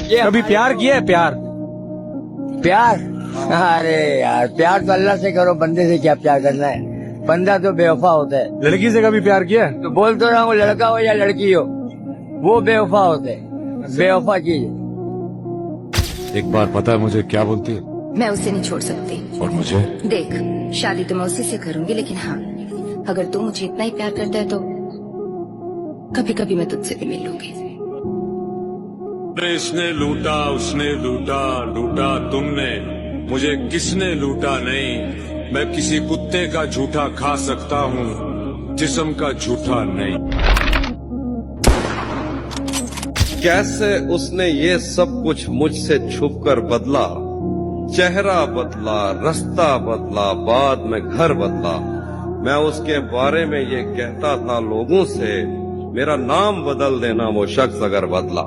कभी प्यार किया है? प्यार प्यार? अरे यार, प्यार तो अल्लाह से करो, बंदे से क्या प्यार करना है। बंदा तो बेवफा होता है। लड़की से कभी प्यार किया है? तो बोल तो रहा हूँ, लड़का हो या लड़की हो, वो बेवफा होते हैं। बेवफा चीज है। एक बार पता है मुझे क्या बोलती है? मैं उसे नहीं छोड़ सकती। और मुझे? देख, शादी तो मैं उसी से करूंगी, लेकिन हाँ, अगर तू मुझे इतना ही प्यार करता है तो कभी कभी मैं तुझसे भी मिल लूंगी। इसने लूटा, उसने लूटा, लूटा तुमने, मुझे किसने लूटा नहीं। मैं किसी कुत्ते का झूठा खा सकता हूँ, जिस्म का झूठा नहीं। कैसे उसने ये सब कुछ मुझसे छुप कर बदला, चेहरा बदला, रास्ता बदला, बाद में घर बदला। मैं उसके बारे में ये कहता था लोगों से, मेरा नाम बदल देना वो शख्स अगर बदला।